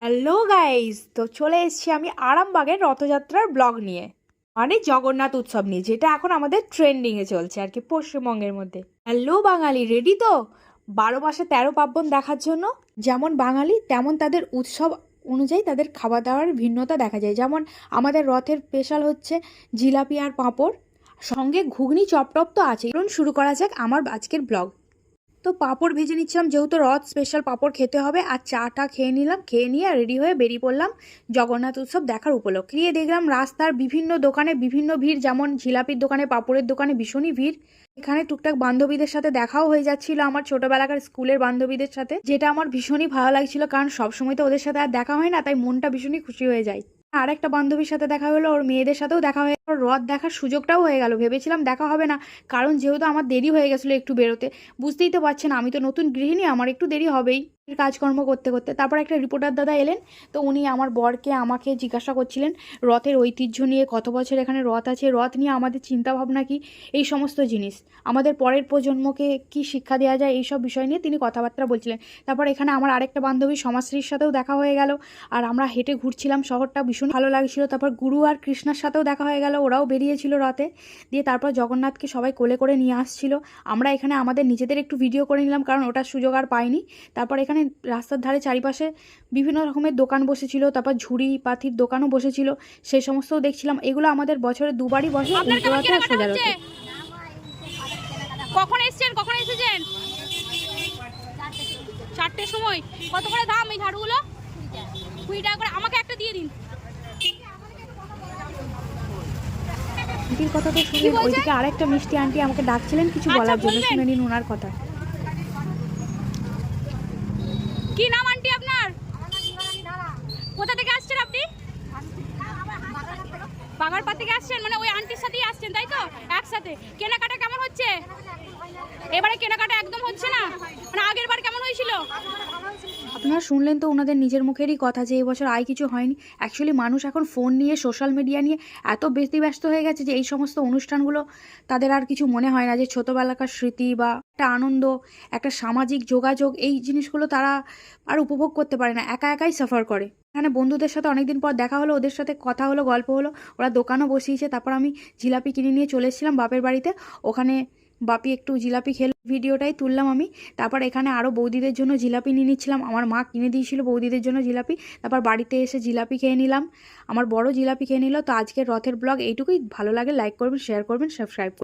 Hello guys, তো চলে এসেছি আমি আরামবাগের রথযাত্রার ব্লগ নিয়ে, মানে জগন্নাথ উৎসব নিয়ে, যেটা এখন আমাদের ট্রেন্ডিংয়ে চলছে আর কি পশ্চিমবঙ্গের মধ্যে। হ্যালো বাঙালি, রেডি তো 12 মাসে 13 পার্বণ দেখার জন্য? যেমন বাঙালি তেমন তাদের উৎসব অনুযায়ী তাদের খাওয়া দাওয়ার ভিন্নতা দেখা যায়। যেমন আমাদের রথের স্পেশাল হচ্ছে জিলাপি আর পাঁপড়, সঙ্গে ঘুগনি চপটপ তো আছে। চলুন শুরু করা যাক আমার আজকের ব্লগ। তো পাঁপড় ভেজে নিচ্ছিলাম, যেহেতু রথ স্পেশাল পাঁপড় খেতে হবে। আর চাটা খেয়ে নিলাম, খেয়ে নিয়ে রেডি হয়ে বেরিয়ে পড়লাম জগন্নাথ উৎসব দেখার উপলক্ষে। গিয়ে দেখলাম রাস্তার বিভিন্ন দোকানে বিভিন্ন ভিড়, যেমন জিলাপির দোকানে, পাঁপড়ের দোকানে ভীষণই ভিড়। এখানে টুকটাক বান্ধবীদের সাথে দেখাও হয়ে যাচ্ছিল, আমার ছোটবেলাকার স্কুলের বান্ধবীদের সাথে, যেটা আমার ভীষণই ভালো লাগছিল, কারণ সবসময় তো ওদের সাথে আর দেখা হয় না, তাই মনটা ভীষণই খুশি হয়ে যায়। আর একটা বান্ধবীর সাথে দেখা হলো, ওর মেয়েদের সাথেও দেখা হয়ে গেল, রথ দেখার সুযোগটাও হয়ে গেল। ভেবেছিলাম দেখা হবে না, কারণ যেহেতু আমার দেরি হয়ে গেছিলো একটু বেরোতে। বুঝতেই তো পারছেন, আমি তো নতুন গৃহিণী, আমার একটু দেরি হবেই কাজকর্ম করতে করতে। তারপর একটা রিপোর্টার দাদা এলেন, তো উনি আমার বরকে আমাকে জিজ্ঞাসা করছিলেন রথের ঐতিহ্য নিয়ে, কত বছর এখানে রথ আছে, রথ নিয়ে আমাদের চিন্তাভাবনা কি, এই সমস্ত জিনিস, আমাদের পরের প্রজন্মকে কি শিক্ষা দেওয়া যায়, এইসব বিষয় নিয়ে তিনি কথাবার্তা বলছিলেন। তারপর এখানে আমার আরেকটা বান্ধবী সমাশ্রীর সাথেও দেখা হয়ে গেল, আর আমরা হেঁটে ঘুরছিলাম শহরটা, ভীষণ ভালো লাগছিল। তারপর গুরু আর কৃষ্ণার সাথেও দেখা হয়ে গেল, ওরাও বেরিয়েছিল রথে। দিয়ে তারপর জগন্নাথকে সবাই কোলে করে নিয়ে আসছিল। আমরা এখানে আমাদের নিজেদের একটু ভিডিও করে নিলাম, কারণ ওটার সুযোগ আর পাইনি। তারপর এখানে রাস্তার ধারে চারিপাশে বিভিন্ন রকমের দোকান বসেছিল, তারপর ঝুড়ি পাথির দোকানও বসেছিল, সেই সমস্তও দেখছিলাম। এগুলো আমাদের বছরে দুবারই বসে, উল্টো রথে আর সোজা রথে। কখন এসেছেন? কখন এসেছেন? 4টের সময়। কত করে দাম এই ঝাড়ুগুলো? 20 টাকা করে। আমাকে একটা দিয়ে দিন। আন্টির কথা তো শুনেন, ওইদিকে আরেকটা মিষ্টি আন্টি আমাকে ডাকছিলেন কিছু বলার জন্য, শুনে নিন ওনার কথা। কি নাম আন্টি আপনার? কোথা থেকে আসছেন আপনি? বাগারপাড় থেকে আসছেন, মানে ওই আন্টির সাথেই আসছেন তাই তো? একসাথে। কেনাকাটা কেমন হচ্ছে? এবারে কেনাকাটা একদম হচ্ছে না, মানে আগের বার কেমন হয়েছিল? আপনারা শুনলেন তো ওনাদের নিজের মুখেরই কথা, যে এবছর আয় কিছু হয়নি। অ্যাকচুয়ালি মানুষ এখন ফোন নিয়ে, সোশ্যাল মিডিয়া নিয়ে এত বেশি ব্যস্ত হয়ে গেছে যে এই সমস্ত অনুষ্ঠানগুলো তাদের আর কিছু মনে হয় না, যে ছোটোবেলাকার স্মৃতি বা একটা আনন্দ, একটা সামাজিক যোগাযোগ, এই জিনিসগুলো তারা আর উপভোগ করতে পারে না, একা একাই সাফার করে। এখানে বন্ধুদের সাথে অনেকদিন পর দেখা হলো, ওদের সাথে কথা হলো, গল্প হলো, ওরা দোকানও বসিয়েছে। তারপর আমি জিলাপি কিনে নিয়ে চলে এসেছিলাম বাপের বাড়িতে। ওখানে বাপি একটু জিলাপি খেলো, ভিডিওটাই তুললাম আমি। তারপর এখানে আরও বৌদিদের জন্য জিলাপি নিয়ে নিচ্ছিলাম, আমার মা কিনে দিয়েছিল বৌদিদের জন্য জিলাপি। তারপর বাড়িতে এসে জিলাপি খেয়ে নিলাম, আমার বড় জিলাপি খেয়ে নিল। তো আজকের রথের ব্লগ এইটুকুই। ভালো লাগে লাইক করবেন, শেয়ার করবেন, সাবস্ক্রাইব করবেন।